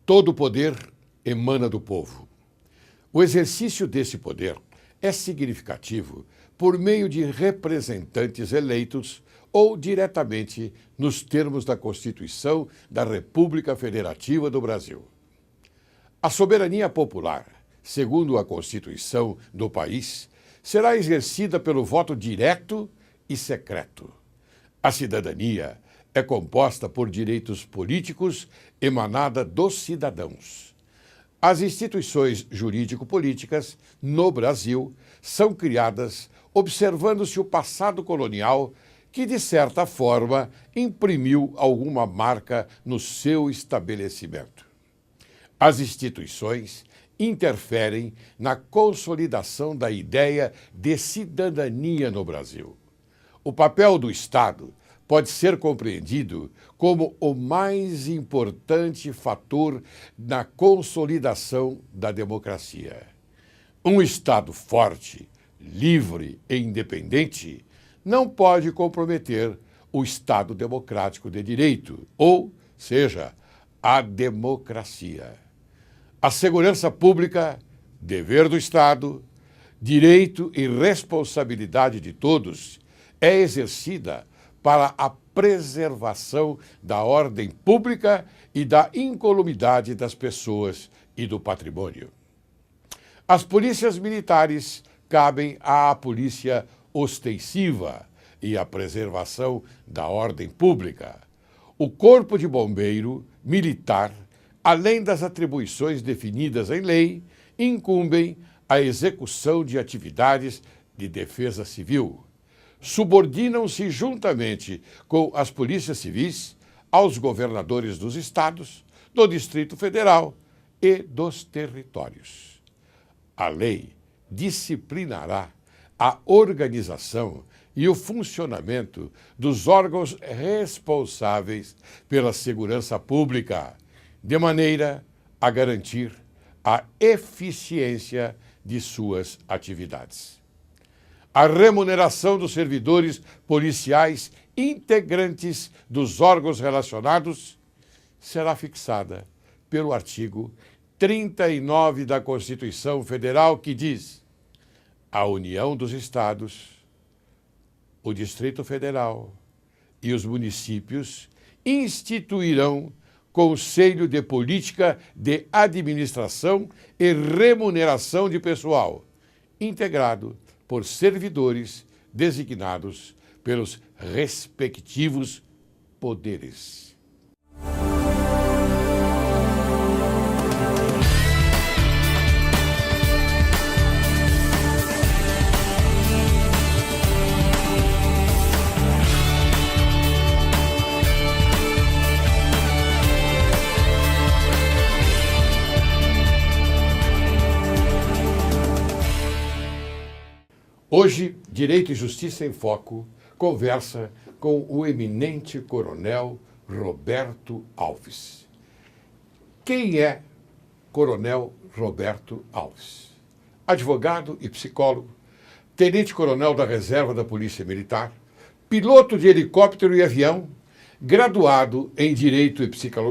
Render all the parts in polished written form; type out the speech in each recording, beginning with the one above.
Todo poder emana do povo. O exercício desse poder é significativo por meio de representantes eleitos ou diretamente nos termos da Constituição da República Federativa do Brasil. A soberania popular, segundo a Constituição do país, será exercida pelo voto direto e secreto. A cidadania é composta por direitos políticos emanada dos cidadãos. As instituições jurídico-políticas no Brasil são criadas observando-se o passado colonial que, de certa forma, imprimiu alguma marca no seu estabelecimento. As instituições interferem na consolidação da ideia de cidadania no Brasil. O papel do Estado pode ser compreendido como o mais importante fator na consolidação da democracia. Um Estado forte, livre e independente não pode comprometer o Estado democrático de direito, ou seja, a democracia. A segurança pública, dever do Estado, direito e responsabilidade de todos, é exercida para a preservação da ordem pública e da incolumidade das pessoas e do patrimônio. As polícias militares cabem à polícia ostensiva e à preservação da ordem pública. O Corpo de Bombeiro Militar, além das atribuições definidas em lei, incumbem a execução de atividades de defesa civil. Subordinam-se juntamente com as polícias civis aos governadores dos estados, do Distrito Federal e dos territórios. A lei disciplinará a organização e o funcionamento dos órgãos responsáveis pela segurança pública, de maneira a garantir a eficiência de suas atividades. A remuneração dos servidores policiais integrantes dos órgãos relacionados será fixada pelo artigo 39 da Constituição Federal, que diz: a União dos Estados, o Distrito Federal e os municípios instituirão Conselho de Política de Administração e Remuneração de Pessoal, integrado por servidores designados pelos respectivos poderes. Hoje, Direito e Justiça em Foco conversa com o eminente coronel Roberto Alves. Quem é Coronel Roberto Alves? Advogado e psicólogo, tenente-coronel da Reserva da Polícia Militar, piloto de helicóptero e avião, graduado em Direito e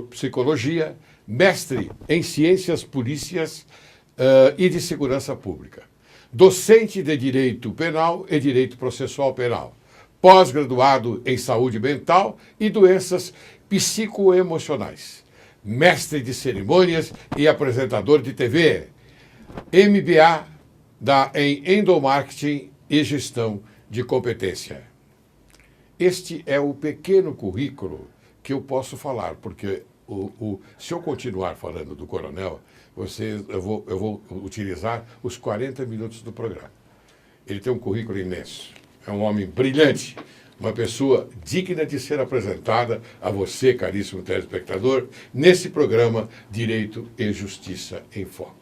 Psicologia, mestre em Ciências Polícias e de Segurança Pública. Docente de Direito Penal e Direito Processual Penal, pós-graduado em Saúde Mental e Doenças Psicoemocionais, mestre de Cerimônias e apresentador de TV, MBA em Endomarketing e Gestão de Competência. Este é o pequeno currículo que eu posso falar, porque se eu continuar falando do coronel, eu vou utilizar os 40 minutos do programa. Ele tem um currículo imenso. É um homem brilhante, uma pessoa digna de ser apresentada a você, caríssimo telespectador, nesse programa Direito e Justiça em Foco.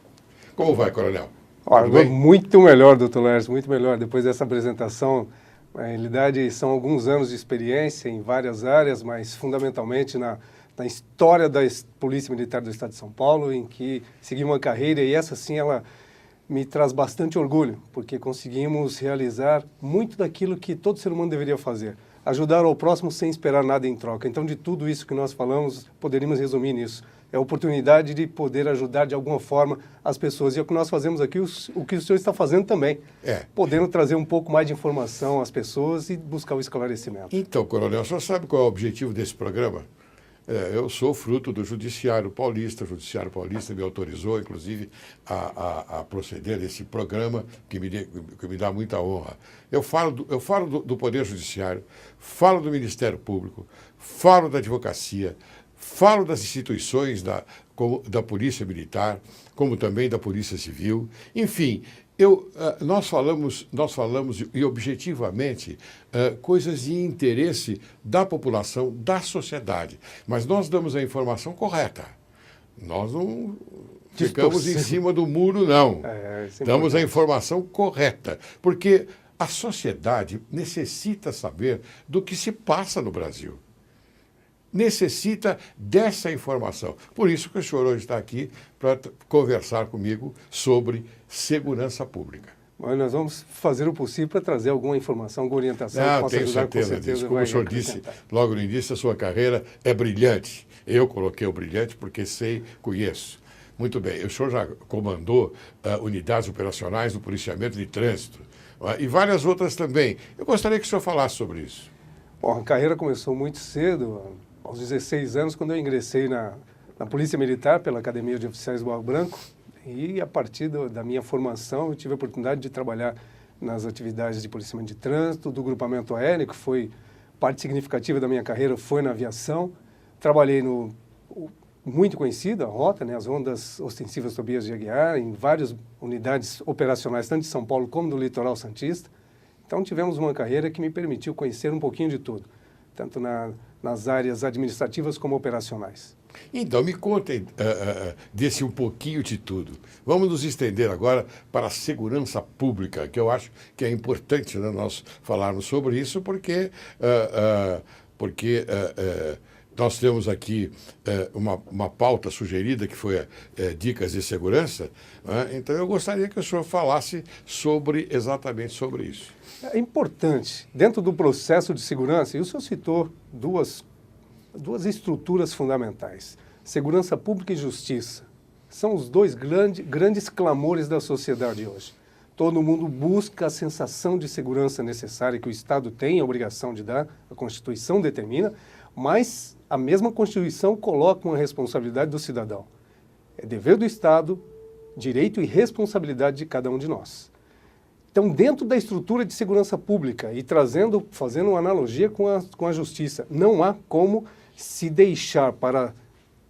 Como vai, coronel? Olha, muito melhor, doutor Lércio, muito melhor. Depois dessa apresentação, na realidade, são alguns anos de experiência em várias áreas, mas fundamentalmente na história da Polícia Militar do Estado de São Paulo, em que segui uma carreira, e essa sim, ela me traz bastante orgulho, porque conseguimos realizar muito daquilo que todo ser humano deveria fazer, ajudar ao próximo sem esperar nada em troca. Então, de tudo isso que nós falamos, poderíamos resumir nisso. é a oportunidade de poder ajudar de alguma forma as pessoas. E é o que nós fazemos aqui, o que o senhor está fazendo também. Podendo trazer um pouco mais de informação às pessoas e buscar o esclarecimento. Então, coronel, o senhor sabe qual é o objetivo desse programa? Eu sou fruto do Judiciário Paulista. O Judiciário Paulista me autorizou, inclusive, a proceder a esse programa que me dá muita honra. Eu falo do Poder Judiciário, falo do Ministério Público, falo da advocacia, falo das instituições da Polícia Militar, como também da Polícia Civil. Enfim, nós falamos e objetivamente coisas de interesse da população, da sociedade. Mas nós damos a informação correta. Nós não ficamos em cima do muro, não. Damos a informação correta. Porque a sociedade necessita saber do que se passa no Brasil. Necessita dessa informação. Por isso que o senhor hoje está aqui para conversar comigo sobre segurança pública. Mas nós vamos fazer o possível para trazer alguma informação, alguma orientação. Não, tenho certeza disso. Como o senhor disse logo no início, a sua carreira é brilhante. Eu coloquei o brilhante porque conheço. Muito bem, o senhor já comandou unidades operacionais do policiamento de trânsito e várias outras também. Eu gostaria que o senhor falasse sobre isso. Bom, a carreira começou muito cedo, aos 16 anos, quando eu ingressei na Polícia Militar, pela Academia de Oficiais do Barro Branco, e a partir da minha formação eu tive a oportunidade de trabalhar nas atividades de policiamento de trânsito, do grupamento aéreo, que foi parte significativa da minha carreira, foi na aviação. Trabalhei muito conhecida, a rota, né, as rondas ostensivas Tobias de Aguiar, em várias unidades operacionais, tanto de São Paulo como do litoral santista. Então tivemos uma carreira que me permitiu conhecer um pouquinho de tudo, tanto nas áreas administrativas como operacionais. Então, me contem desse um pouquinho de tudo. Vamos nos estender agora para a segurança pública, que eu acho que é importante, né, nós falarmos sobre isso, porque nós temos aqui uma pauta sugerida, que foi Dicas de Segurança, né? Então eu gostaria que o senhor falasse exatamente sobre isso. É importante, dentro do processo de segurança, e o senhor citou duas estruturas fundamentais, segurança pública e justiça. São os dois grandes clamores da sociedade hoje. Todo mundo busca a sensação de segurança necessária que o Estado tem a obrigação de dar, a Constituição determina, mas a mesma Constituição coloca uma responsabilidade do cidadão. É dever do Estado, direito e responsabilidade de cada um de nós. Então, dentro da estrutura de segurança pública e fazendo uma analogia com a justiça, não há como se deixar para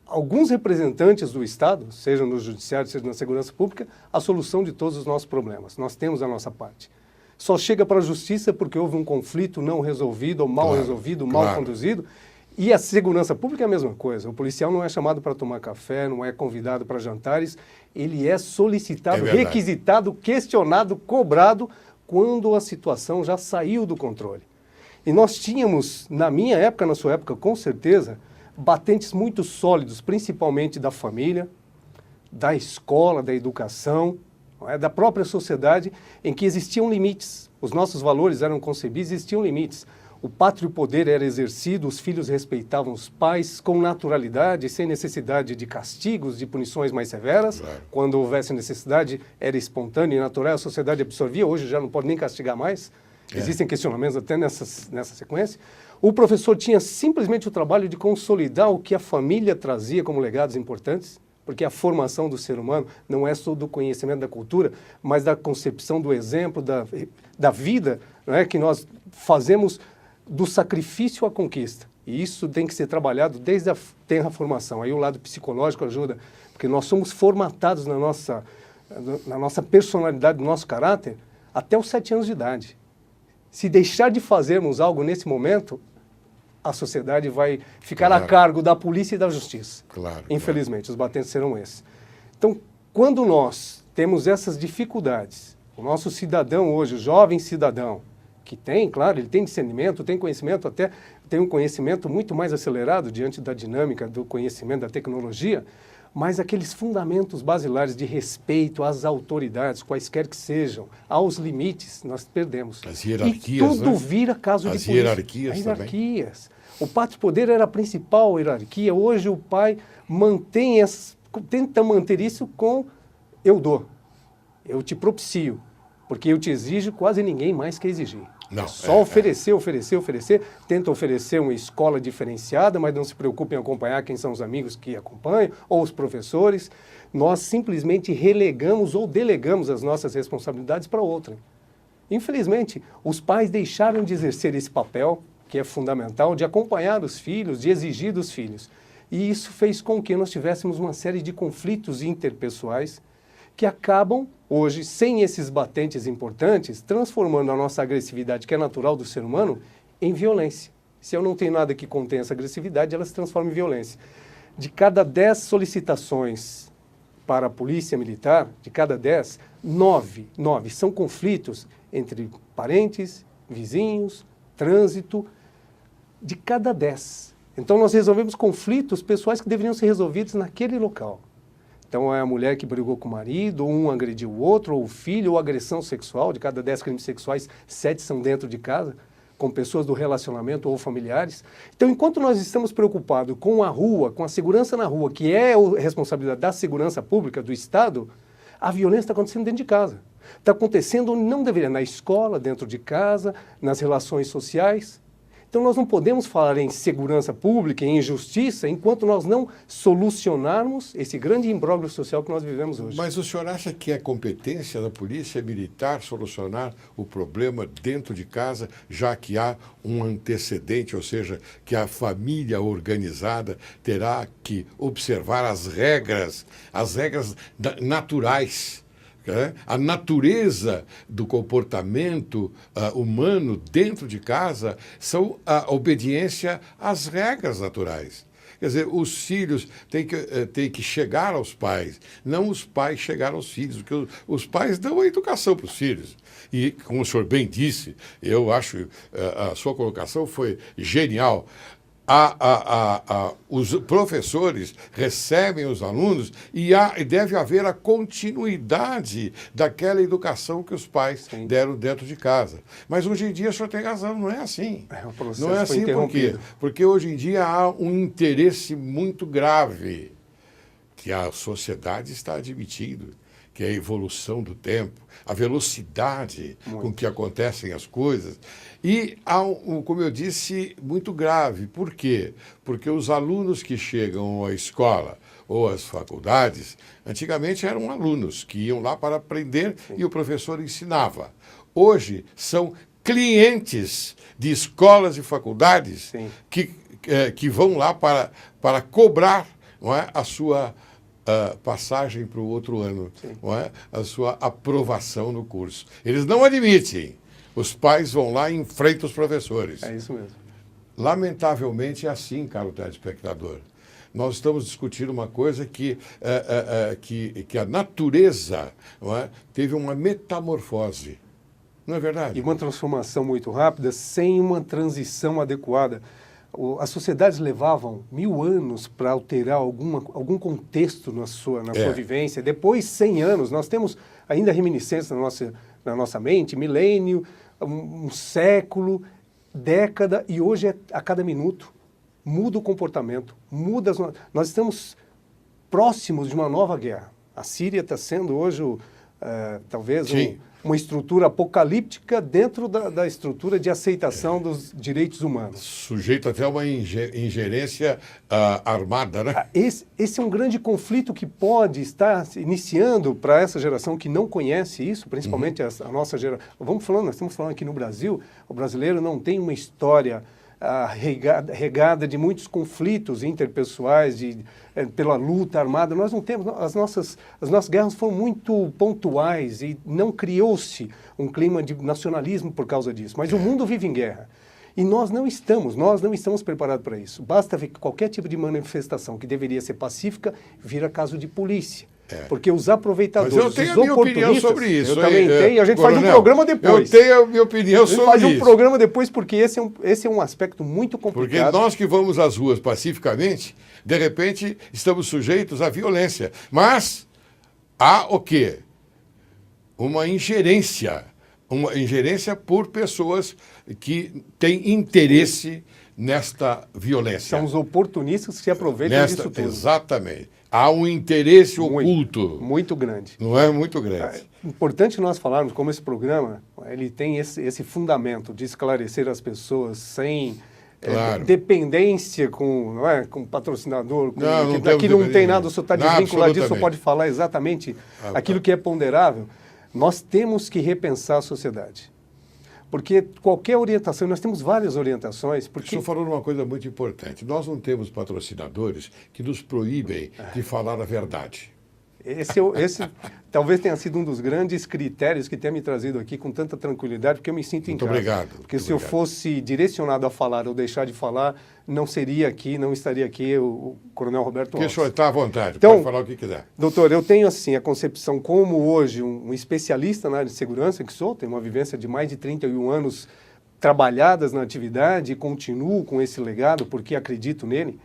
alguns representantes do Estado, seja no judiciário, seja na segurança pública, a solução de todos os nossos problemas. Nós temos a nossa parte. Só chega para a justiça porque houve um conflito não resolvido, ou mal resolvido, mal conduzido. E a segurança pública é a mesma coisa. O policial não é chamado para tomar café, não é convidado para jantares. Ele é solicitado, requisitado, questionado, cobrado quando a situação já saiu do controle. E nós tínhamos, na minha época, na sua época, com certeza, batentes muito sólidos, principalmente da família, da escola, da educação, da própria sociedade, em que existiam limites. Os nossos valores eram concebidos, existiam limites. O pátrio poder era exercido, os filhos respeitavam os pais com naturalidade, sem necessidade de castigos, de punições mais severas. Quando houvesse necessidade, era espontâneo e natural, a sociedade absorvia. Hoje já não pode nem castigar mais. Existem questionamentos até nessa sequência. O professor tinha simplesmente o trabalho de consolidar o que a família trazia como legados importantes, porque a formação do ser humano não é só do conhecimento da cultura, mas da concepção do exemplo, da vida, não é, que nós fazemos do sacrifício à conquista. E isso tem que ser trabalhado desde a formação. Aí o lado psicológico ajuda, porque nós somos formatados na nossa personalidade, no nosso caráter, até os 7 anos de idade. Se deixar de fazermos algo nesse momento, a sociedade vai ficar a cargo da polícia e da justiça. Infelizmente, os batentes serão esses. Então, quando nós temos essas dificuldades, o nosso cidadão hoje, o jovem cidadão, que tem, claro, ele tem discernimento, tem conhecimento, até tem um conhecimento muito mais acelerado diante da dinâmica do conhecimento, da tecnologia, mas aqueles fundamentos basilares de respeito às autoridades, quaisquer que sejam, aos limites, nós perdemos. As hierarquias, e tudo né? vira caso de As polícia. hierarquias As também. hierarquias. O pátrio-poder era a principal hierarquia. Hoje o pai tenta manter isso com eu dou, eu te propicio, porque eu te exijo, quase ninguém mais quer exigir. Não, Só oferecer, tenta oferecer uma escola diferenciada, mas não se preocupa em acompanhar quem são os amigos que acompanham, ou os professores. Nós simplesmente relegamos ou delegamos as nossas responsabilidades para outra. Infelizmente, os pais deixaram de exercer esse papel, que é fundamental, de acompanhar os filhos, de exigir dos filhos. E isso fez com que nós tivéssemos uma série de conflitos interpessoais que acabam, hoje, sem esses batentes importantes, transformando a nossa agressividade, que é natural do ser humano, em violência. Se eu não tenho nada que contém essa agressividade, ela se transforma em violência. De cada 10 solicitações para a polícia militar, de cada 10, 9 são conflitos entre parentes, vizinhos, trânsito, de cada 10. Então nós resolvemos conflitos pessoais que deveriam ser resolvidos naquele local. Então é a mulher que brigou com o marido, um agrediu o outro, ou o filho, ou agressão sexual. De cada 10 crimes sexuais, 7 são dentro de casa, com pessoas do relacionamento ou familiares. Então, enquanto nós estamos preocupados com a rua, com a segurança na rua, que é a responsabilidade da segurança pública, do Estado, a violência está acontecendo dentro de casa. Está acontecendo onde não deveria, na escola, dentro de casa, nas relações sociais. Então, nós não podemos falar em segurança pública, em justiça, enquanto nós não solucionarmos esse grande imbróglio social que nós vivemos hoje. Mas o senhor acha que é competência da polícia militar solucionar o problema dentro de casa, já que há um antecedente, ou seja, que a família organizada terá que observar as regras naturais? A natureza do comportamento humano dentro de casa são a obediência às regras naturais. Quer dizer, os filhos têm que chegar aos pais, não os pais chegar aos filhos, porque os pais dão a educação para os filhos. E, como o senhor bem disse, eu acho a sua colocação foi genial. Os professores recebem os alunos e deve haver a continuidade daquela educação que os pais deram dentro de casa. Mas hoje em dia o senhor tem razão, não é assim. O processo não é assim por quê? Porque hoje em dia há um interesse muito grave que a sociedade está admitindo, que é a evolução do tempo, a velocidade com que acontecem as coisas. E há, como eu disse, muito grave. Por quê? Porque os alunos que chegam à escola ou às faculdades, antigamente eram alunos que iam lá para aprender e o professor ensinava. Hoje são clientes de escolas e faculdades que vão lá para cobrar, não é, a sua passagem para o outro ano, não é? A sua aprovação no curso. Eles não admitem. Os pais vão lá e enfrentam os professores. É isso mesmo. Lamentavelmente é assim, caro telespectador. Nós estamos discutindo uma coisa que a natureza, não é, teve uma metamorfose. Não é verdade? E uma transformação muito rápida, sem uma transição adequada. As sociedades levavam 1000 anos para alterar algum contexto na sua vivência. Depois, 100 anos, nós temos ainda reminiscências na nossa mente, milênio, um século, década, e hoje a cada minuto muda o comportamento, nós estamos próximos de uma nova guerra. A Síria está sendo hoje, talvez, uma estrutura apocalíptica dentro da estrutura de aceitação dos direitos humanos. Sujeito até a uma ingerência armada, né? Esse é um grande conflito que pode estar iniciando para essa geração que não conhece isso, principalmente a nossa geração. Nós estamos falando aqui no Brasil, o brasileiro não tem uma história regada de muitos conflitos interpessoais, pela luta armada. Nós não temos, as nossas guerras foram muito pontuais e não criou-se um clima de nacionalismo por causa disso. Mas o mundo vive em guerra. E nós não estamos preparados para isso. Basta ver que qualquer tipo de manifestação que deveria ser pacífica vira caso de polícia. Porque os aproveitadores, Mas eu tenho a minha opinião sobre isso. Eu também tenho, a gente Coronel, faz um programa depois. Eu tenho a minha opinião sobre isso. A gente faz um programa depois porque esse é um aspecto muito complicado. Porque nós que vamos às ruas pacificamente, de repente estamos sujeitos à violência. Mas há o quê? Uma ingerência por pessoas que têm interesse nesta violência. São os oportunistas que se aproveitam disso tudo. Exatamente. Há um interesse oculto. Muito grande. Não é muito grande. É importante nós falarmos como esse programa ele tem esse fundamento de esclarecer as pessoas sem dependência com patrocinador, aqui não tem nada, o senhor está desvinculadíssimo, só pode falar exatamente aquilo que é ponderável. Nós temos que repensar a sociedade. Porque qualquer orientação, nós temos várias orientações. O senhor falou uma coisa muito importante. Nós não temos patrocinadores que nos proíbem de falar a verdade. Esse talvez tenha sido um dos grandes critérios que tenha me trazido aqui com tanta tranquilidade, porque eu me sinto em casa. Muito obrigado. Porque se eu fosse direcionado a falar ou deixar de falar, não estaria aqui o Coronel Roberto Alves. Porque o senhor está à vontade, então, pode falar o que quiser. Doutor, eu tenho assim a concepção como hoje um especialista na área de segurança que sou, tenho uma vivência de mais de 31 anos trabalhadas na atividade e continuo com esse legado porque acredito nele.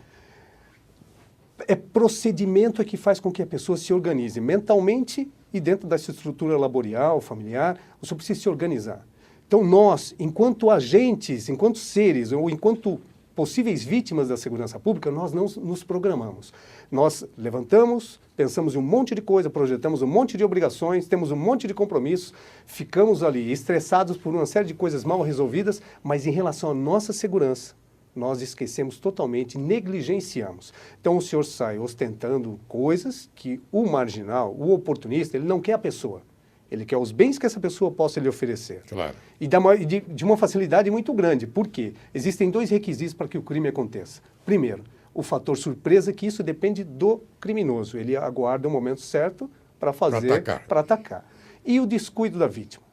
É procedimento que faz com que a pessoa se organize mentalmente e dentro dessa estrutura laboral, familiar, o senhor precisa se organizar. Então nós, enquanto agentes, enquanto seres ou enquanto possíveis vítimas da segurança pública, nós não nos programamos. Nós levantamos, pensamos em um monte de coisa, projetamos um monte de obrigações, temos um monte de compromissos, ficamos ali estressados por uma série de coisas mal resolvidas, mas em relação à nossa segurança, nós esquecemos totalmente, negligenciamos. Então o senhor sai ostentando coisas que o marginal, o oportunista, ele não quer a pessoa. Ele quer os bens que essa pessoa possa lhe oferecer. Claro. E de uma facilidade muito grande. Por quê? Existem dois requisitos para que o crime aconteça. Primeiro, o fator surpresa, que isso depende do criminoso. Ele aguarda o momento certo para fazer, para atacar. E o descuido da vítima.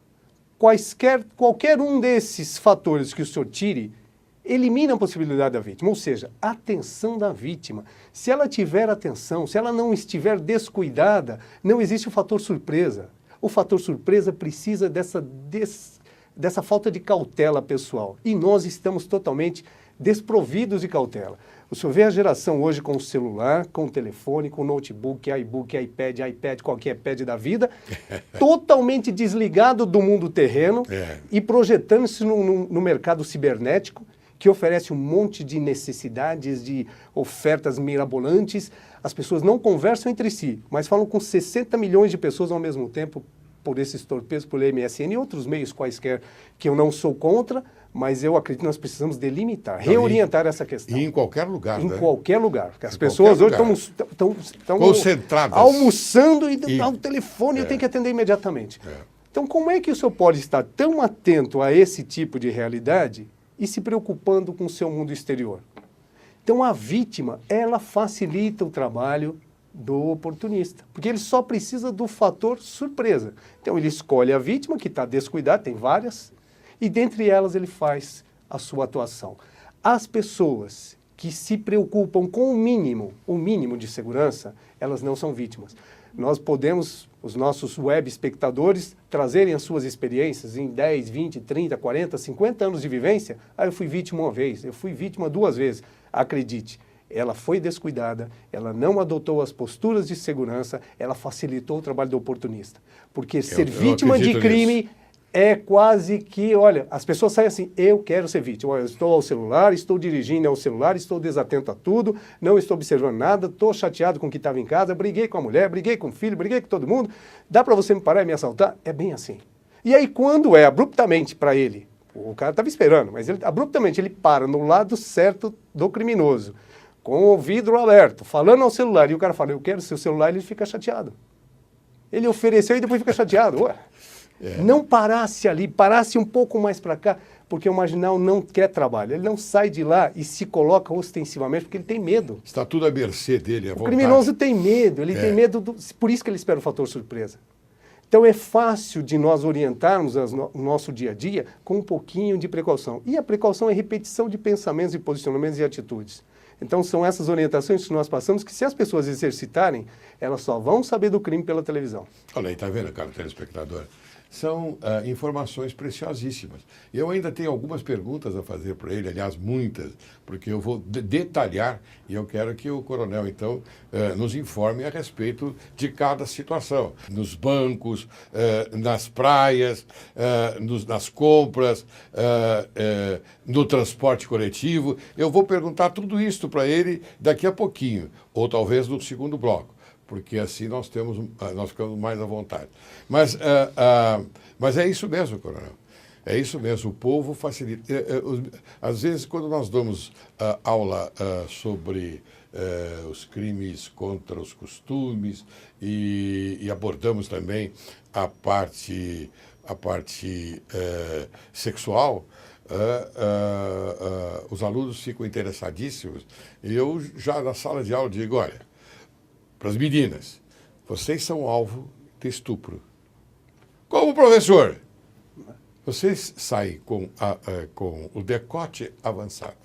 Qualquer um desses fatores que o senhor tire, elimina a possibilidade da vítima, ou seja, a atenção da vítima. Se ela tiver atenção, se ela não estiver descuidada, não existe o fator surpresa. O fator surpresa precisa dessa falta de cautela pessoal. E nós estamos totalmente desprovidos de cautela. O senhor vê a geração hoje com o celular, com o telefone, com o notebook, iBook, iPad, qualquer iPad da vida, totalmente desligado do mundo terreno e projetando-se no mercado cibernético, que oferece um monte de necessidades, de ofertas mirabolantes. As pessoas não conversam entre si, mas falam com 60 milhões de pessoas ao mesmo tempo por esses torpeios, por MSN e outros meios quaisquer que eu não sou contra, mas eu acredito que nós precisamos delimitar, reorientar essa questão. E em qualquer lugar, Em qualquer lugar. Porque as pessoas hoje estão concentradas, almoçando e dá o telefone eu tenho que atender imediatamente. Então, como é que o senhor pode estar tão atento a esse tipo de realidade e se preocupando com o seu mundo exterior? Então, a vítima, ela facilita o trabalho do oportunista, porque ele só precisa do fator surpresa. Então, ele escolhe a vítima, que está descuidada, tem várias, e dentre elas ele faz a sua atuação. As pessoas que se preocupam com o mínimo de segurança, elas não são vítimas. Nós podemos, os nossos web espectadores, trazerem as suas experiências em 10, 20, 30, 40, 50 anos de vivência. Eu fui vítima uma vez, eu fui vítima 2 vezes. Acredite, ela foi descuidada, ela não adotou as posturas de segurança, ela facilitou o trabalho do oportunista. Porque ser vítima de crime é quase que, olha, as pessoas saem assim, eu quero ser vítima, eu estou ao celular, estou dirigindo ao celular, estou desatento a tudo, não estou observando nada, estou chateado com o que estava em casa, briguei com a mulher, briguei com o filho, briguei com todo mundo, dá para você me parar e me assaltar? É bem assim. E aí quando abruptamente para ele, o cara estava esperando, mas abruptamente ele para no lado certo do criminoso, com o vidro aberto, falando ao celular, e o cara fala, eu quero seu celular, ele fica chateado. Ele ofereceu e depois fica chateado. Ué. Não parasse ali, parasse um pouco mais para cá, porque o marginal não quer trabalho. Ele não sai de lá e se coloca ostensivamente porque ele tem medo. Está tudo à mercê dele, à vontade. O criminoso tem medo, ele tem medo, por isso que ele espera o fator surpresa. Então é fácil de nós orientarmos o nosso dia a dia com um pouquinho de precaução. E a precaução é repetição de pensamentos e posicionamentos e atitudes. Então, são essas orientações que nós passamos que, se as pessoas exercitarem, elas só vão saber do crime pela televisão. Olha aí, tá vendo, cara, telespectador? São informações preciosíssimas. Eu ainda tenho algumas perguntas a fazer para ele, aliás, muitas, porque eu vou detalhar e eu quero que o coronel, então, nos informe a respeito de cada situação. Nos bancos, nas praias, nas compras, no transporte coletivo. Eu vou perguntar tudo isso para ele daqui a pouquinho, ou talvez no segundo bloco, porque assim nós ficamos mais à vontade. Mas é isso mesmo, coronel. É isso mesmo, o povo facilita. Às vezes, quando nós damos aula sobre os crimes contra os costumes e abordamos também a parte sexual, os alunos ficam interessadíssimos. E eu já na sala de aula digo, olha, para as meninas, vocês são alvo de estupro. Como professor, vocês saem com o decote avançado.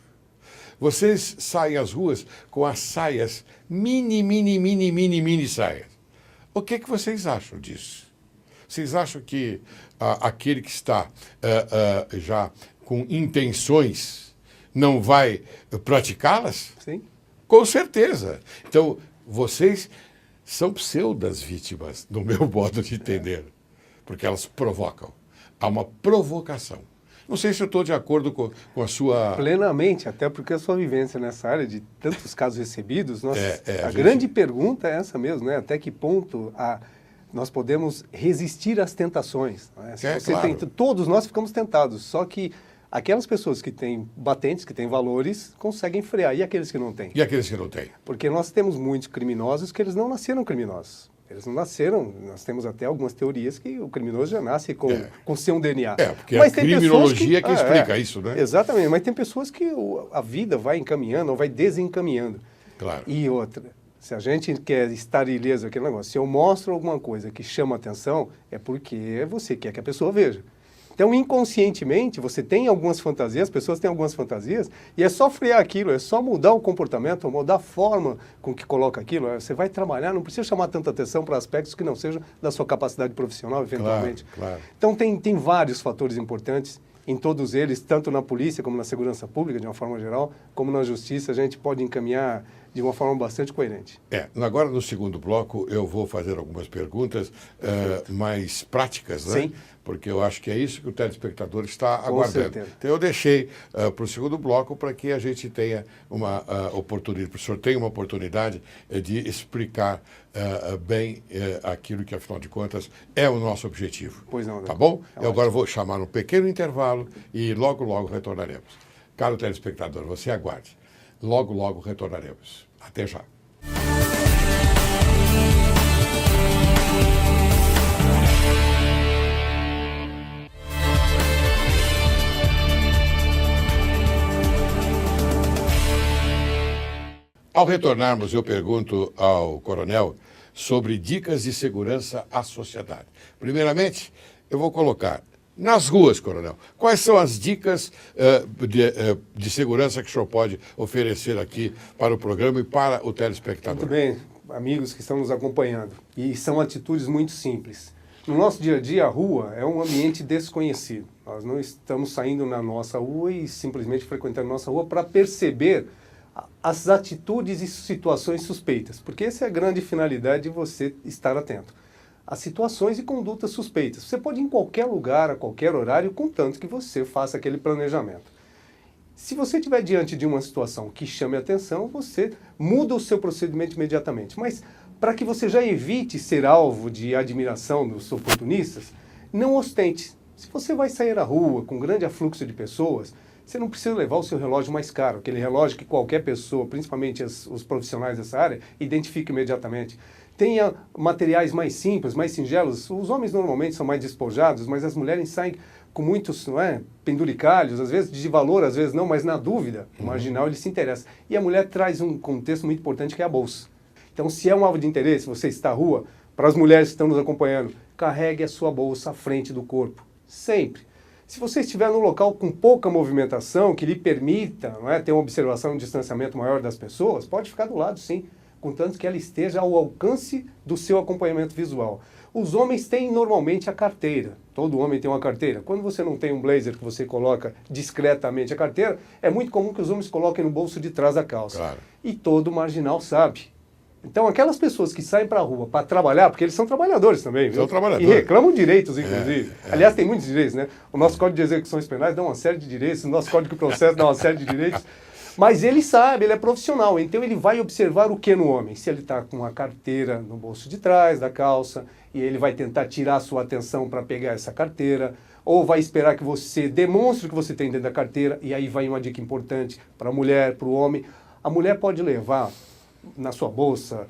Vocês saem às ruas com as saias mini saias. O que vocês acham disso? Vocês acham que aquele que está já com intenções não vai praticá-las? Sim. Com certeza. Então, vocês são pseudas vítimas, no meu modo de entender, porque elas provocam. Há uma provocação. Não sei se eu estou de acordo com a sua... Plenamente, até porque a sua vivência nessa área de tantos casos recebidos, a grande pergunta é essa mesmo, né? Até que ponto nós podemos resistir às tentações? Né? Claro. Todos nós ficamos tentados, só que aquelas pessoas que têm batentes, que têm valores, conseguem frear. E aqueles que não têm? E aqueles que não têm? Porque nós temos muitos criminosos que eles não nasceram criminosos. Eles não nasceram, nós temos até algumas teorias que o criminoso já nasce com seu DNA. Porque mas a criminologia que explica isso, né? Exatamente, mas tem pessoas que a vida vai encaminhando ou vai desencaminhando. Claro. E outra, se a gente quer estar ileso aquele negócio, se eu mostro alguma coisa que chama atenção, é porque você quer que a pessoa veja. Então, inconscientemente, você tem algumas fantasias, as pessoas têm algumas fantasias, e é só frear aquilo, é só mudar o comportamento, mudar a forma com que coloca aquilo. Você vai trabalhar, não precisa chamar tanta atenção para aspectos que não sejam da sua capacidade profissional, eventualmente. Claro. Então, tem vários fatores importantes, em todos eles, tanto na polícia como na segurança pública, de uma forma geral, como na justiça, a gente pode encaminhar de uma forma bastante coerente. Agora, no segundo bloco, eu vou fazer algumas perguntas mais práticas, né? Sim. Porque eu acho que é isso que o telespectador está Com aguardando. certeza. Então, eu deixei para o segundo bloco para que a gente tenha uma oportunidade, o professor tenha uma oportunidade de explicar bem aquilo que, afinal de contas, é o nosso objetivo. Pois não, tá bom? É eu agora vou chamar um pequeno intervalo e logo retornaremos. Caro telespectador, você aguarde. Logo retornaremos. Até já. Ao retornarmos, eu pergunto ao coronel sobre dicas de segurança à sociedade. Primeiramente, eu vou colocar nas ruas, coronel, quais são as dicas de segurança que o senhor pode oferecer aqui para o programa e para o telespectador? Muito bem, amigos que estão nos acompanhando. E são atitudes muito simples. No nosso dia a dia, a rua é um ambiente desconhecido. Nós não estamos saindo na nossa rua e simplesmente frequentando a nossa rua para perceber as atitudes e situações suspeitas, porque essa é a grande finalidade de você estar atento. As situações e condutas suspeitas. Você pode ir em qualquer lugar, a qualquer horário, contanto que você faça aquele planejamento. Se você estiver diante de uma situação que chame a atenção, você muda o seu procedimento imediatamente. Mas para que você já evite ser alvo de admiração dos oportunistas, não ostente. Se você vai sair à rua com grande afluxo de pessoas, você não precisa levar o seu relógio mais caro, aquele relógio que qualquer pessoa, principalmente os profissionais dessa área, identifica imediatamente. Tenha materiais mais simples, mais singelos. Os homens normalmente são mais despojados, mas as mulheres saem com muitos penduricalhos, às vezes de valor, às vezes não, mas na dúvida, o marginal ele se interessa. E a mulher traz um contexto muito importante que é a bolsa. Então, se é um alvo de interesse, você está à rua, para as mulheres que estão nos acompanhando, carregue a sua bolsa à frente do corpo, sempre. Se você estiver num local com pouca movimentação, que lhe permita, não é, ter uma observação, um distanciamento maior das pessoas, pode ficar do lado, sim, contanto que ela esteja ao alcance do seu acompanhamento visual. Os homens têm normalmente a carteira. Todo homem tem uma carteira. Quando você não tem um blazer que você coloca discretamente a carteira, é muito comum que os homens coloquem no bolso de trás da calça. Claro. E todo marginal sabe. Então, aquelas pessoas que saem para a rua para trabalhar, porque eles são trabalhadores também, viu? São trabalhadores. E reclamam direitos, inclusive. Aliás, tem muitos direitos, né? O nosso Código de Execuções Penais dá uma série de direitos, o nosso Código de Processo dá uma série de direitos. Mas ele sabe, ele é profissional, então ele vai observar o que no homem? Se ele está com a carteira no bolso de trás da calça, e ele vai tentar tirar a sua atenção para pegar essa carteira, ou vai esperar que você demonstre o que você tem dentro da carteira, e aí vai uma dica importante para a mulher, para o homem. A mulher pode levar na sua bolsa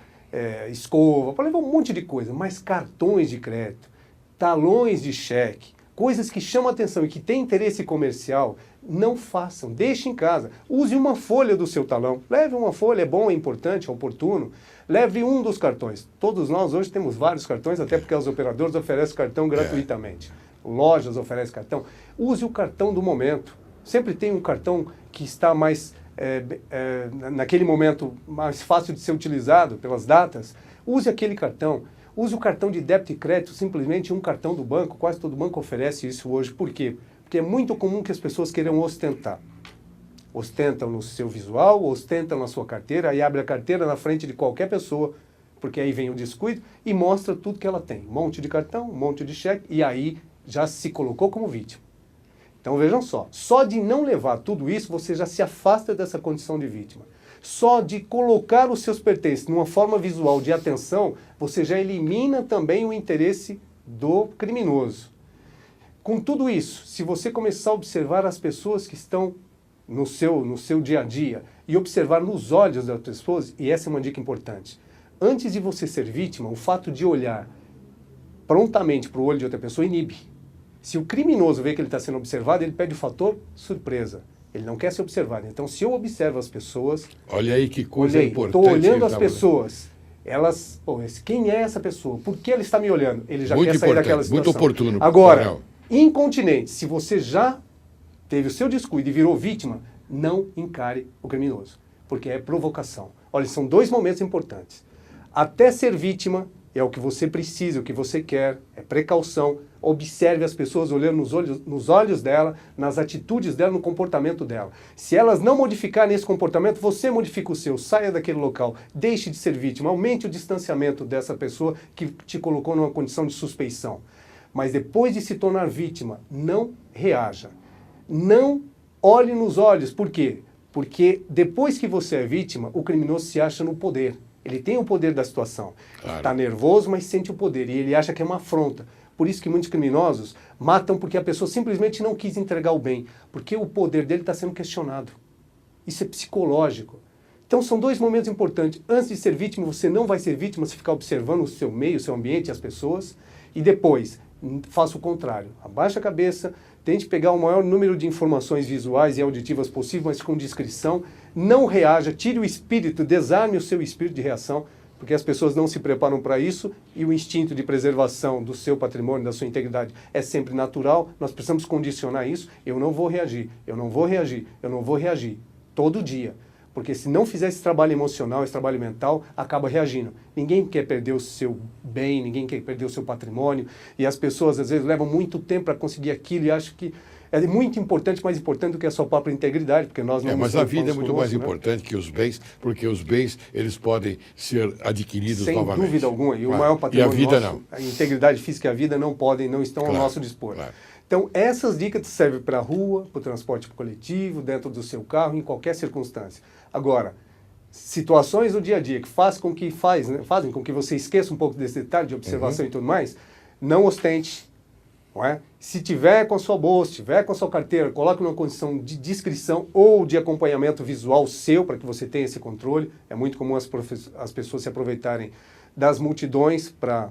escova, pode levar um monte de coisa, mas cartões de crédito, talões de cheque, coisas que chamam atenção e que têm interesse comercial, não façam, deixe em casa. Use uma folha do seu talão, leve uma folha, é bom, é importante, é oportuno. Leve um dos cartões. Todos nós hoje temos vários cartões, até porque os operadores oferecem cartão gratuitamente. Lojas oferecem cartão. Use o cartão do momento. Sempre tem um cartão que está mais, naquele momento, mais fácil de ser utilizado pelas datas. Use aquele cartão. Use o cartão de débito e crédito, simplesmente um cartão do banco. Quase todo banco oferece isso hoje. Por quê? Porque é muito comum que as pessoas queiram ostentar. Ostentam no seu visual, ostentam na sua carteira, aí abre a carteira na frente de qualquer pessoa, porque aí vem o descuido e mostra tudo que ela tem. Um monte de cartão, um monte de cheque, e aí já se colocou como vítima. Então vejam só de não levar tudo isso, você já se afasta dessa condição de vítima. Só de colocar os seus pertences numa forma visual de atenção, você já elimina também o interesse do criminoso. Com tudo isso, se você começar a observar as pessoas que estão no seu dia a dia e observar nos olhos das pessoas, e essa é uma dica importante, antes de você ser vítima, o fato de olhar prontamente para o olho de outra pessoa inibe. Se o criminoso vê que ele está sendo observado, ele perde o fator surpresa. Ele não quer ser observado. Então, se eu observo as pessoas... Olha aí que coisa importante. Estou olhando as pessoas. Elas... Pô, quem é essa pessoa? Por que ela está me olhando? Ele já quer sair daquela situação. Muito oportuno. Agora, incontinente, se você já teve o seu descuido e virou vítima, não encare o criminoso, porque é provocação. Olha, são dois momentos importantes. Até ser vítima é o que você precisa, o que você quer, é precaução. Observe as pessoas olhando nos olhos dela, nas atitudes dela, no comportamento dela. Se elas não modificarem esse comportamento, você modifica o seu, saia daquele local, deixe de ser vítima, aumente o distanciamento dessa pessoa que te colocou numa condição de suspeição. Mas depois de se tornar vítima, não reaja. Não olhe nos olhos. Por quê? Porque depois que você é vítima, o criminoso se acha no poder. Ele tem o poder da situação. Está nervoso, mas sente o poder. E ele acha que é uma afronta. Por isso que muitos criminosos matam porque a pessoa simplesmente não quis entregar o bem. Porque o poder dele está sendo questionado. Isso é psicológico. Então são dois momentos importantes. Antes de ser vítima, você não vai ser vítima se ficar observando o seu meio, o seu ambiente, as pessoas. E depois, faça o contrário. Abaixa a cabeça, tente pegar o maior número de informações visuais e auditivas possível, mas com discrição. Não reaja, tire o espírito, desarme o seu espírito de reação, porque as pessoas não se preparam para isso e o instinto de preservação do seu patrimônio, da sua integridade é sempre natural. Nós precisamos condicionar isso. Eu não vou reagir, eu não vou reagir, eu não vou reagir. Todo dia. Porque se não fizer esse trabalho emocional, esse trabalho mental, acaba reagindo. Ninguém quer perder o seu bem, ninguém quer perder o seu patrimônio. E as pessoas, às vezes, levam muito tempo para conseguir aquilo e acham que é muito importante, mais importante do que a sua própria integridade, porque nós não... Mas a vida é muito mais importante que os bens, porque os bens, eles podem ser adquiridos novamente. Sem dúvida alguma. E o maior patrimônio e a vida nosso, não. A integridade física e a vida não podem, não estão ao nosso dispor. Então, essas dicas servem para a rua, para o transporte coletivo, dentro do seu carro, em qualquer circunstância. Agora, situações do dia a dia que fazem com que você esqueça um pouco desse detalhe de observação e tudo mais, não ostente. Não é? Se tiver com a sua bolsa, tiver com a sua carteira, coloque numa condição de descrição ou de acompanhamento visual seu, para que você tenha esse controle. É muito comum as pessoas se aproveitarem das multidões para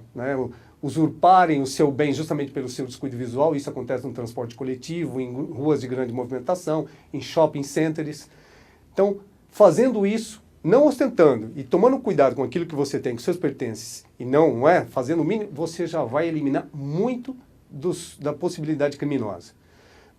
usurparem o seu bem justamente pelo seu descuido visual. Isso acontece no transporte coletivo, em ruas de grande movimentação, em shopping centers. Então, fazendo isso, não ostentando e tomando cuidado com aquilo que você tem, com seus pertences, e não fazendo o mínimo, você já vai eliminar muito da possibilidade criminosa.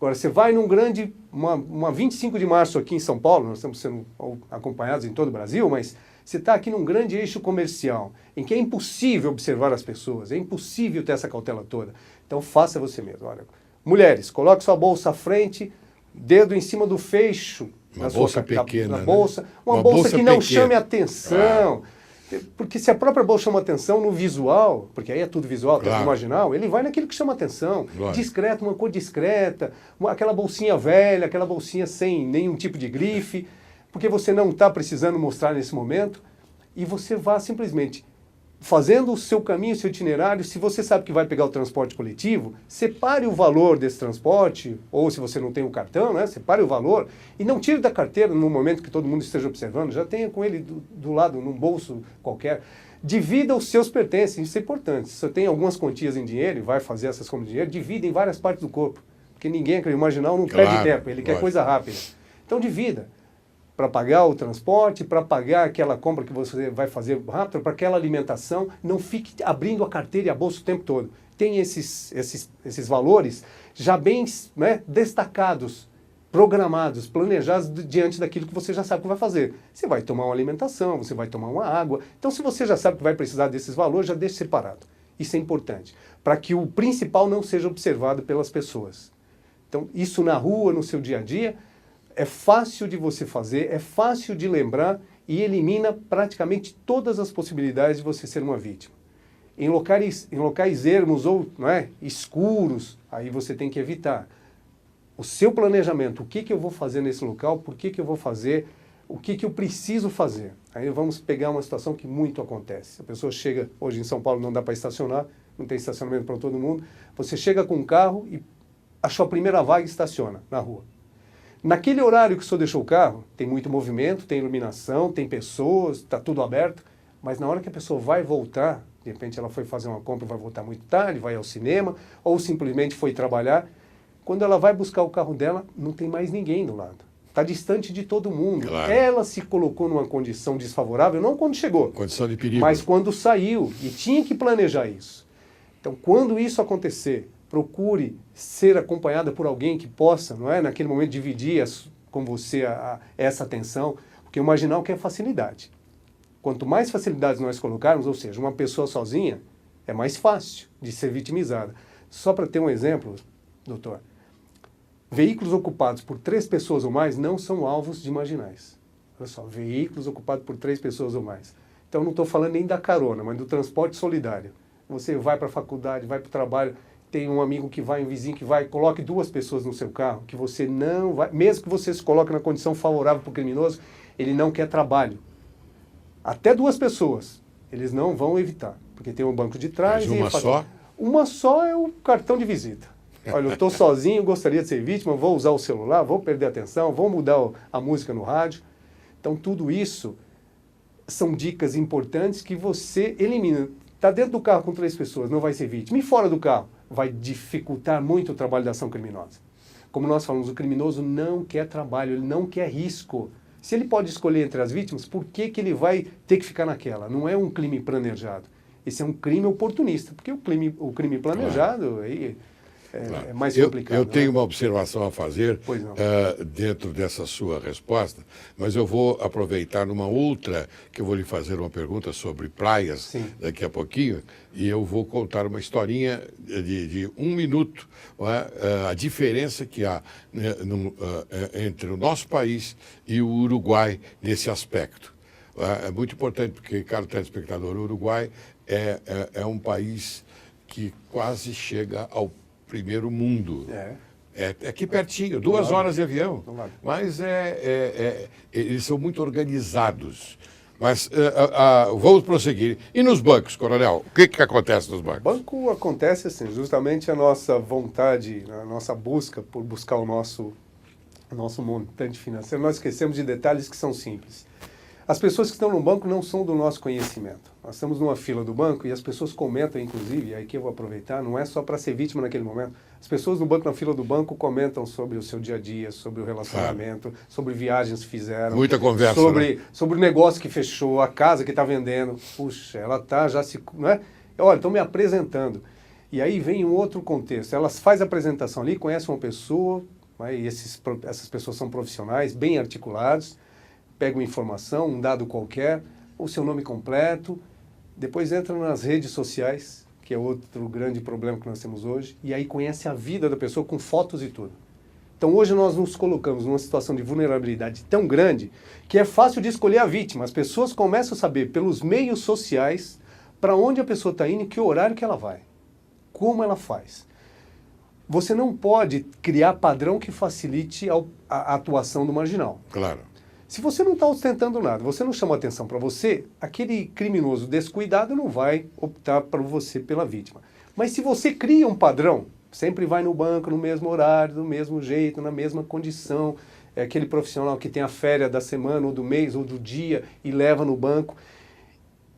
Agora, você vai num grande, uma 25 de março aqui em São Paulo, nós estamos sendo acompanhados em todo o Brasil, mas você está aqui num grande eixo comercial, em que é impossível observar as pessoas, é impossível ter essa cautela toda. Então, faça você mesmo. Olha, mulheres, coloque sua bolsa à frente, dedo em cima do fecho. Uma bolsa pequena, na bolsa, né? Uma bolsa que não pequena. chame atenção. Porque se a própria bolsa chama atenção no visual, porque aí é tudo visual, tudo marginal, ele vai naquilo que chama atenção. Discreto, uma cor discreta, aquela bolsinha velha, aquela bolsinha sem nenhum tipo de grife, porque você não está precisando mostrar nesse momento, e você vá simplesmente fazendo o seu caminho, o seu itinerário. Se você sabe que vai pegar o transporte coletivo, separe o valor desse transporte, ou se você não tem o cartão, né, separe o valor e não tire da carteira no momento que todo mundo esteja observando, já tenha com ele do lado, num bolso qualquer. Divida os seus pertences, isso é importante. Se você tem algumas quantias em dinheiro e vai fazer essas compras de dinheiro, divida em várias partes do corpo, porque ninguém, o marginal, não pede tempo, ele quer coisa rápida. Então divida. Para pagar o transporte, para pagar aquela compra que você vai fazer rápido, para aquela alimentação, não fique abrindo a carteira e a bolsa o tempo todo. Tem esses valores já bem, né, destacados, programados, planejados diante daquilo que você já sabe que vai fazer. Você vai tomar uma alimentação, você vai tomar uma água. Então, se você já sabe que vai precisar desses valores, já deixe separado. Isso é importante, para que o principal não seja observado pelas pessoas. Então, isso na rua, no seu dia a dia, é fácil de você fazer, é fácil de lembrar e elimina praticamente todas as possibilidades de você ser uma vítima. Em locais ermos ou, não é, escuros, aí você tem que evitar. O seu planejamento, o que eu vou fazer nesse local, por que eu vou fazer, o que eu preciso fazer. Aí vamos pegar uma situação que muito acontece. A pessoa chega, hoje em São Paulo não dá para estacionar, não tem estacionamento para todo mundo, você chega com um carro e achou a primeira vaga e estaciona na rua. Naquele horário que o senhor deixou o carro, tem muito movimento, tem iluminação, tem pessoas, está tudo aberto, mas na hora que a pessoa vai voltar, de repente ela foi fazer uma compra, vai voltar muito tarde, vai ao cinema, ou simplesmente foi trabalhar, quando ela vai buscar o carro dela, não tem mais ninguém do lado. Está distante de todo mundo. Claro. Ela se colocou numa condição desfavorável, não quando chegou, condição de perigo, mas quando saiu, e tinha que planejar isso. Então, quando isso acontecer, procure ser acompanhada por alguém que possa, não é, naquele momento, dividir com você essa atenção, porque o marginal quer facilidade. Quanto mais facilidades nós colocarmos, ou seja, uma pessoa sozinha, é mais fácil de ser vitimizada. Só para ter um exemplo, doutor, veículos ocupados por 3 pessoas ou mais não são alvos de marginais. Olha só, veículos ocupados por 3 pessoas ou mais. Então, não estou falando nem da carona, mas do transporte solidário. Você vai para a faculdade, vai para o trabalho, tem um amigo que vai, um vizinho que vai, coloque 2 pessoas no seu carro, que você não vai, mesmo que você se coloque na condição favorável para o criminoso, ele não quer trabalho. Até 2 pessoas, eles não vão evitar, porque tem um banco de trás. Mas uma só? Uma só é o cartão de visita. Olha, eu estou sozinho, gostaria de ser vítima, vou usar o celular, vou perder a atenção, vou mudar a música no rádio. Então, tudo isso são dicas importantes que você elimina. Está dentro do carro com 3 pessoas, não vai ser vítima. E fora do carro? Vai dificultar muito o trabalho da ação criminosa. Como nós falamos, o criminoso não quer trabalho, ele não quer risco. Se ele pode escolher entre as vítimas, por que ele vai ter que ficar naquela? Não é um crime planejado. Esse é um crime oportunista, porque o crime planejado aí é mais complicado. Eu tenho uma observação a fazer Pois não. Dentro dessa sua resposta, mas eu vou aproveitar numa outra, que eu vou lhe fazer uma pergunta sobre praias. Sim. Daqui a pouquinho, e eu vou contar uma historinha de 1 minuto, a diferença que há, né, entre o nosso país e o Uruguai nesse aspecto. É muito importante, porque, caro telespectador, o Uruguai é um país que quase chega ao primeiro mundo. É aqui pertinho, 2 horas de avião. Mas eles são muito organizados. Mas vamos prosseguir. E nos bancos, coronel? O que acontece nos bancos? Banco acontece assim, justamente a nossa vontade, a nossa busca por buscar o nosso montante financeiro. Nós esquecemos de detalhes que são simples. As pessoas que estão no banco não são do nosso conhecimento. Nós estamos numa fila do banco e as pessoas comentam, inclusive, e aí que eu vou aproveitar, não é só para ser vítima naquele momento. As pessoas no banco, na fila do banco, comentam sobre o seu dia a dia, sobre o relacionamento, sobre viagens que fizeram. Muita conversa, sobre o negócio que fechou, a casa que está vendendo. Puxa, ela está já se... Não é? Olha, estão me apresentando. E aí vem um outro contexto. Elas fazem a apresentação ali, conhecem uma pessoa, né, e essas pessoas são profissionais, bem articulados, pegam informação, um dado qualquer, o seu nome completo, depois entram nas redes sociais, que é outro grande problema que nós temos hoje, e aí conhece a vida da pessoa com fotos e tudo. Então hoje nós nos colocamos numa situação de vulnerabilidade tão grande que é fácil de escolher a vítima. As pessoas começam a saber pelos meios sociais para onde a pessoa está indo e que horário que ela vai, como ela faz. Você não pode criar padrão que facilite a atuação do marginal. Claro. Se você não está ostentando nada, você não chama atenção para você, aquele criminoso descuidado não vai optar por você pela vítima. Mas se você cria um padrão, sempre vai no banco no mesmo horário, do mesmo jeito, na mesma condição, é aquele profissional que tem a férias da semana, ou do mês, ou do dia, e leva no banco.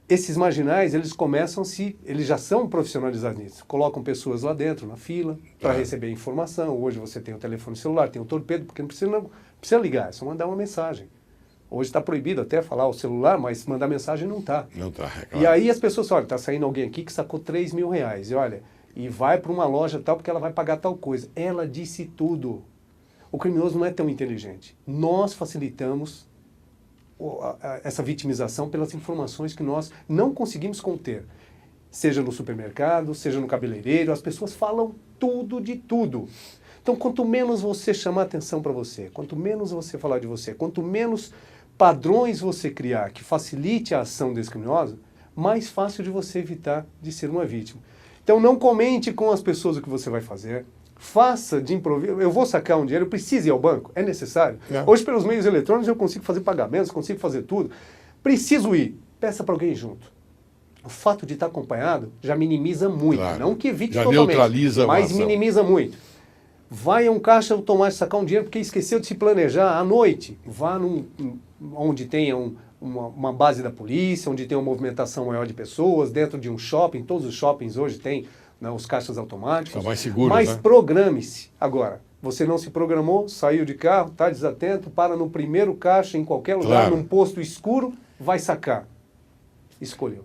Esses marginais, eles eles já são profissionalizados nisso. Colocam pessoas lá dentro, na fila, para receber informação. Hoje você tem o telefone celular, tem o torpedo, porque não precisa ligar, é só mandar uma mensagem. Hoje está proibido até falar o celular, mas mandar mensagem não está. Não está, é claro. E aí as pessoas falam, olha, está saindo alguém aqui que sacou R$3.000. E olha, e vai para uma loja tal porque ela vai pagar tal coisa. Ela disse tudo. O criminoso não é tão inteligente. Nós facilitamos essa vitimização pelas informações que nós não conseguimos conter. Seja no supermercado, seja no cabeleireiro, as pessoas falam tudo de tudo. Então, quanto menos você chamar atenção para você, quanto menos você falar de você, quanto menos padrões você criar que facilite a ação desse criminoso, mais fácil de você evitar de ser uma vítima. Então, não comente com as pessoas o que você vai fazer. Faça de improviso. Eu vou sacar um dinheiro, eu preciso ir ao banco? É necessário? É. Hoje, pelos meios eletrônicos, eu consigo fazer pagamentos, consigo fazer tudo. Preciso ir. Peça para alguém junto. O fato de estar acompanhado já minimiza muito. Claro. Não que evite já totalmente, neutraliza mas minimiza muito. Vai a um caixa automático sacar um dinheiro porque esqueceu de se planejar à noite. Vá onde tenha uma base da polícia, onde tem uma movimentação maior de pessoas, dentro de um shopping. Todos os shoppings hoje têm, né, os caixas automáticos. São mais seguros, mas né? Programe-se. Agora, você não se programou, saiu de carro, está desatento, para no primeiro caixa, em qualquer lugar, num posto escuro, vai sacar. Escolheu.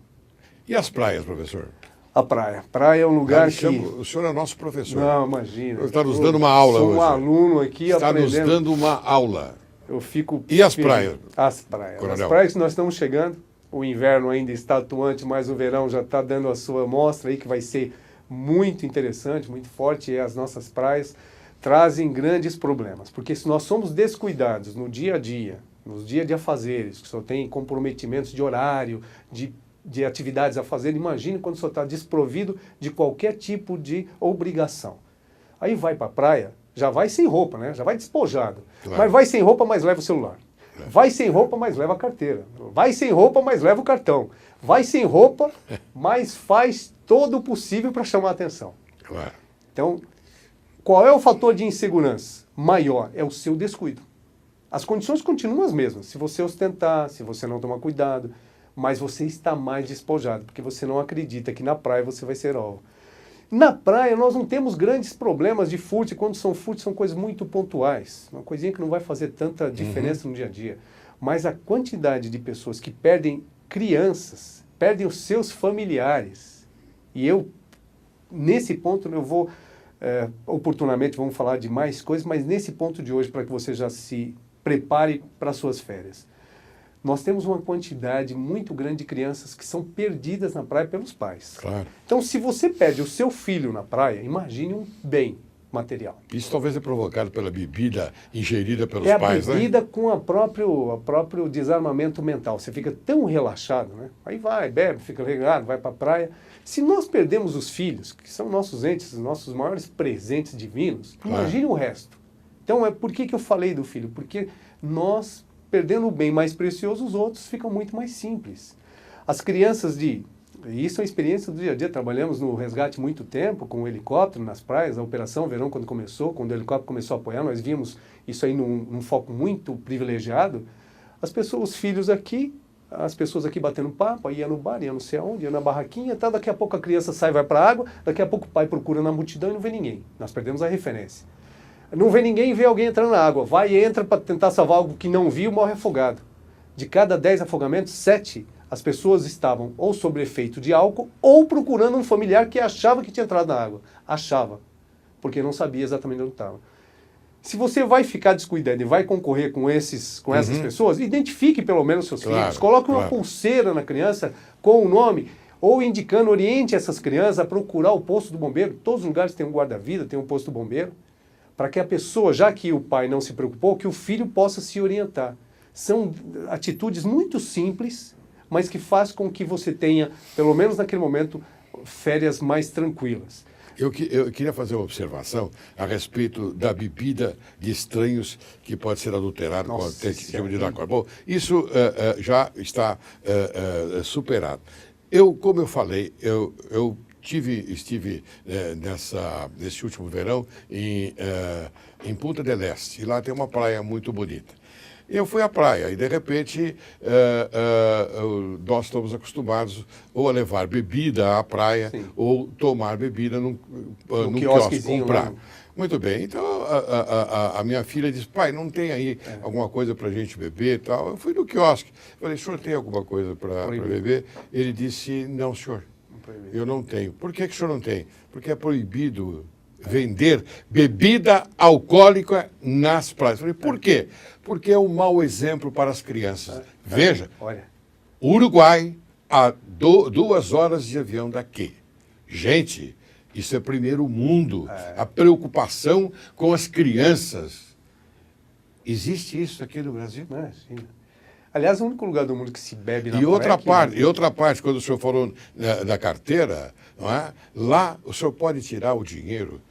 E as praias, professor? A praia. Praia é um lugar que... O senhor é nosso professor. Não, imagina. Está nos dando uma aula hoje. Sou um aluno aqui aprendendo. Está nos dando uma aula. Eu fico... E as praias? As praias. Coronel. As praias que nós estamos chegando. O inverno ainda está atuante, mas o verão já está dando a sua amostra aí, que vai ser muito interessante, muito forte. E as nossas praias trazem grandes problemas. Porque se nós somos descuidados no dia a dia, nos dias de afazeres, que só tem comprometimentos de horário, de atividades a fazer, imagine quando você está desprovido de qualquer tipo de obrigação. Aí vai para a praia, já vai sem roupa, né? Já vai despojado. Claro. Mas vai sem roupa, mas leva o celular. Vai sem roupa, mas leva a carteira. Vai sem roupa, mas leva o cartão. Vai sem roupa, mas faz todo o possível para chamar a atenção. Claro. Então, qual é o fator de insegurança maior? É o seu descuido. As condições continuam as mesmas. Se você ostentar, se você não tomar cuidado, mas você está mais despojado, porque você não acredita que na praia você vai ser alvo. Na praia nós não temos grandes problemas de furto, e quando são furtos são coisas muito pontuais, uma coisinha que não vai fazer tanta diferença no dia a dia. Mas a quantidade de pessoas que perdem crianças, perdem os seus familiares, e eu, nesse ponto, eu vou, oportunamente vamos falar de mais coisas, mas nesse ponto de hoje, para que você já se prepare para as suas férias. Nós temos uma quantidade muito grande de crianças que são perdidas na praia pelos pais. Claro. Então, se você perde o seu filho na praia, imagine um bem material. Isso talvez é provocado pela bebida ingerida pelos pais, né? É a bebida com o próprio desarmamento mental. Você fica tão relaxado, né? Aí vai, bebe, fica ligado, vai para a praia. Se nós perdemos os filhos, que são nossos entes, nossos maiores presentes divinos, imagine o resto. Então, por que eu falei do filho? Porque nós... perdendo o bem mais precioso, os outros ficam muito mais simples. As crianças e isso é uma experiência do dia a dia, trabalhamos no resgate muito tempo, com o helicóptero nas praias, a Operação Verão quando começou, quando o helicóptero começou a apoiar, nós vimos isso aí num foco muito privilegiado. As pessoas, os filhos aqui, as pessoas aqui batendo papo, aí ia no bar, ia não sei aonde, ia na barraquinha, tá, daqui a pouco a criança sai e vai para a água, daqui a pouco o pai procura na multidão e não vê ninguém. Nós perdemos a referência. Não vê ninguém e vê alguém entrando na água. Vai e entra para tentar salvar algo que não viu, morre afogado. De cada 10 afogamentos, 7 As pessoas estavam ou sob efeito de álcool ou procurando um familiar que achava que tinha entrado na água. Achava, porque não sabia exatamente onde estava. Se você vai ficar descuidando e vai concorrer com essas pessoas, identifique pelo menos seus filhos, coloque uma pulseira na criança com o nome, ou indicando, oriente essas crianças a procurar o posto do bombeiro. Todos os lugares tem um guarda-vida, tem um posto do bombeiro, para que a pessoa, já que o pai não se preocupou, que o filho possa se orientar. São atitudes muito simples, mas que faz com que você tenha, pelo menos naquele momento, férias mais tranquilas. Eu queria fazer uma observação a respeito da bebida de estranhos que pode ser adulterada com tipo de álcool. Bom, isso já está superado. Como eu falei, eu estive nesse último verão em Punta del Este, e lá tem uma praia muito bonita. Eu fui à praia e, de repente, nós estamos acostumados ou a levar bebida à praia, sim, ou tomar bebida num quiosque, comprar. Muito bem. Então, a minha filha disse, pai, não tem aí alguma coisa para a gente beber e tal? Eu fui no quiosque. Falei, o senhor tem alguma coisa para beber? Ele disse, não, senhor, eu não tenho. Por que o senhor não tem? Porque é proibido vender bebida alcoólica nas praias. Falei, por quê? Porque é um mau exemplo para as crianças. Veja, Uruguai, a 2 horas de avião daqui. Gente, isso é primeiro mundo. A preocupação com as crianças. Existe isso aqui no Brasil? Sim. Aliás, é o único lugar do mundo que se bebe na praia. E outra parte, quando o senhor falou da carteira, não é? Lá o senhor pode tirar o dinheiro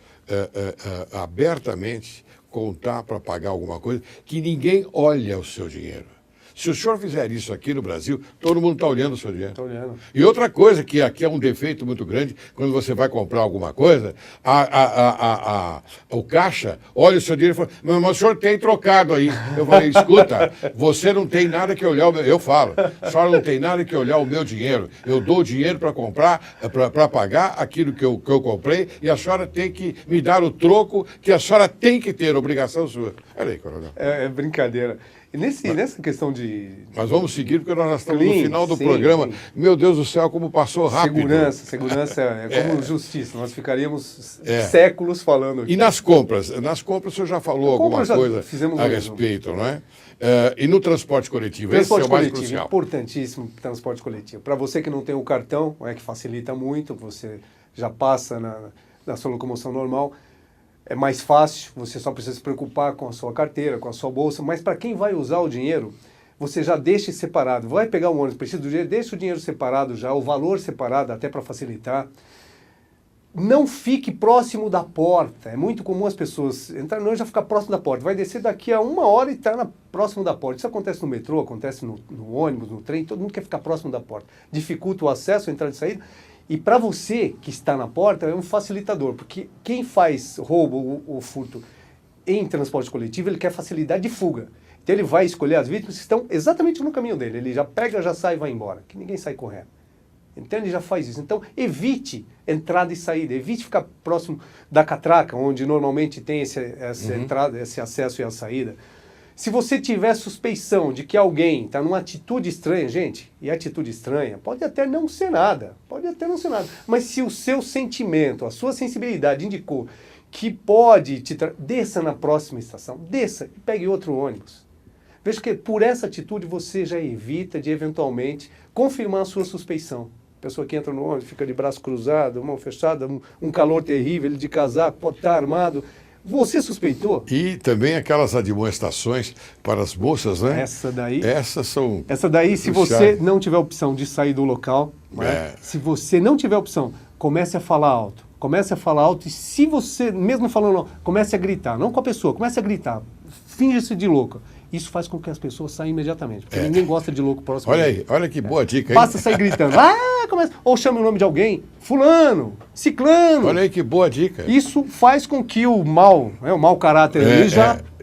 abertamente, contar para pagar alguma coisa, que ninguém olha o seu dinheiro. Se o senhor fizer isso aqui no Brasil, todo mundo está olhando o seu dinheiro. Está olhando. E outra coisa, que aqui é um defeito muito grande, quando você vai comprar alguma coisa, o caixa olha o seu dinheiro e fala, mas o senhor tem trocado aí. Eu falei, escuta, você não tem nada que olhar o meu... Eu falo, a senhora não tem nada que olhar o meu dinheiro. Eu dou o dinheiro para comprar, para pagar aquilo que eu comprei, e a senhora tem que me dar o troco que a senhora tem que ter, obrigação sua. Olha aí, coronel. É brincadeira. E nessa questão de... Mas vamos seguir, porque nós estamos no final do programa. Sim. Meu Deus do céu, como passou rápido. Segurança é como justiça. Nós ficaríamos séculos falando aqui. E nas compras? Nas compras o senhor já falou alguma coisa a respeito, não é? E no transporte coletivo? Transporte esse é o mais coletivo, crucial. Importantíssimo transporte coletivo. Para você que não tem o cartão, que facilita muito, você já passa na sua locomoção normal. É mais fácil, você só precisa se preocupar com a sua carteira, com a sua bolsa, mas para quem vai usar o dinheiro, você já deixa separado. Vai pegar um ônibus, precisa do dinheiro, deixa o dinheiro separado já, o valor separado, até para facilitar. Não fique próximo da porta. É muito comum as pessoas entrarem no ônibus e já ficar próximo da porta. Vai descer daqui a 1 hora e está próximo da porta. Isso acontece no metrô, acontece no ônibus, no trem, todo mundo quer ficar próximo da porta. Dificulta o acesso, a entrada e saída. E para você que está na porta, é um facilitador, porque quem faz roubo ou furto em transporte coletivo, ele quer facilidade de fuga. Então ele vai escolher as vítimas que estão exatamente no caminho dele. Ele já pega, já sai e vai embora, que ninguém sai correndo. Então ele já faz isso. Então evite entrada e saída, evite ficar próximo da catraca, onde normalmente tem essa entrada, esse acesso e a saída. Se você tiver suspeição de que alguém está numa atitude estranha, gente, e atitude estranha pode até não ser nada, mas se o seu sentimento, a sua sensibilidade indicou que pode desça na próxima estação, desça e pegue outro ônibus. Veja que por essa atitude você já evita de eventualmente confirmar a sua suspeição. A pessoa que entra no ônibus fica de braço cruzado, mão fechada, um calor terrível, ele de casaco, pode estar armado. Você suspeitou? E também aquelas admoestações para as moças, né? Essa daí, se você não tiver opção de sair do local, se você não tiver opção, comece a falar alto. E se você, mesmo falando, comece a gritar. Não com a pessoa, comece a gritar. Finge-se de louco. Isso faz com que as pessoas saiam imediatamente, porque ninguém gosta de louco próximo. Olha aí, olha que boa dica. Basta sair gritando. Ou chame o nome de alguém. Fulano, ciclano. Olha aí que boa dica. Isso faz com que o mau caráter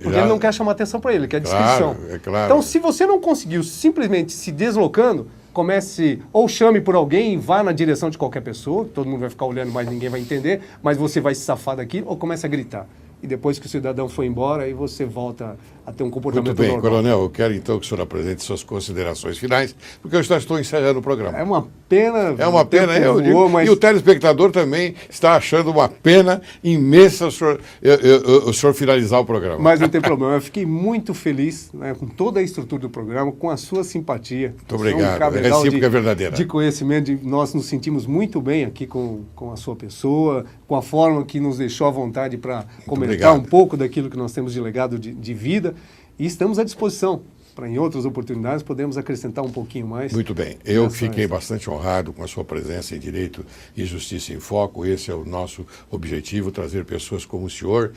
porque ele não quer chamar atenção para ele, quer descrição. Claro. Então, se você não conseguiu simplesmente se deslocando, comece, ou chame por alguém e vá na direção de qualquer pessoa, todo mundo vai ficar olhando, mas ninguém vai entender, mas você vai se safar daqui, ou comece a gritar. e depois que o cidadão foi embora, aí você volta a ter um comportamento Muito bem, normal. coronel, eu quero então que o senhor apresente suas considerações finais, porque eu já estou encerrando o programa. É uma pena. É uma pena, eu digo, voou, mas... e o telespectador também está achando uma pena imensa o senhor finalizar o programa. Mas não tem problema, eu fiquei muito feliz, né, com toda a estrutura do programa, com a sua simpatia. Muito obrigado, é recíproca, é verdadeira. De conhecimento, nós nos sentimos muito bem aqui com a sua pessoa, com a forma que nos deixou à vontade para comentar um pouco daquilo que nós temos de legado de vida, e estamos à disposição para em outras oportunidades podemos acrescentar um pouquinho mais. Muito bem, eu fiquei bastante honrado com a sua presença em Direito e Justiça em Foco. Esse é o nosso objetivo, trazer pessoas como o senhor,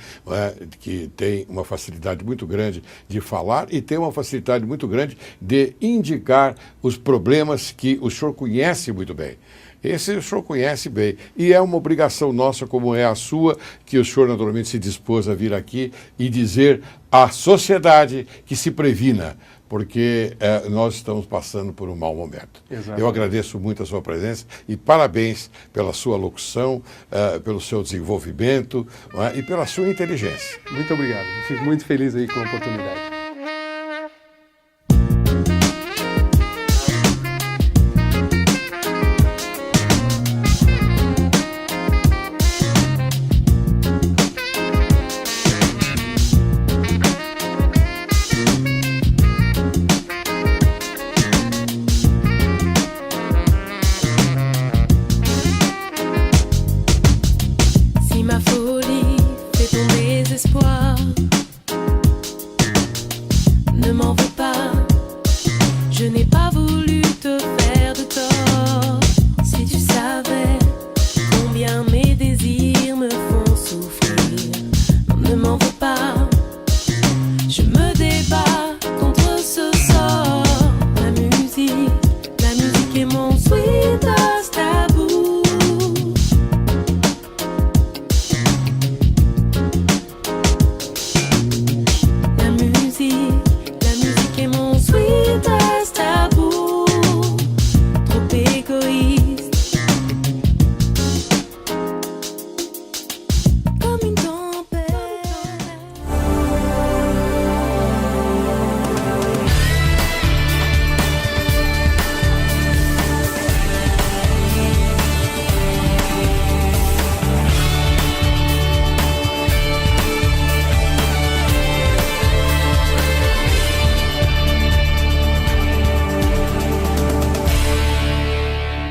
que tem uma facilidade muito grande de falar e tem uma facilidade muito grande de indicar os problemas que o senhor conhece muito bem. Esse o senhor conhece bem e é uma obrigação nossa, como é a sua, que o senhor naturalmente se dispôs a vir aqui e dizer à sociedade que se previna, porque nós estamos passando por um mau momento. Exatamente. Eu agradeço muito a sua presença e parabéns pela sua locução, pelo seu desenvolvimento e pela sua inteligência. Muito obrigado, eu fico muito feliz aí com a oportunidade.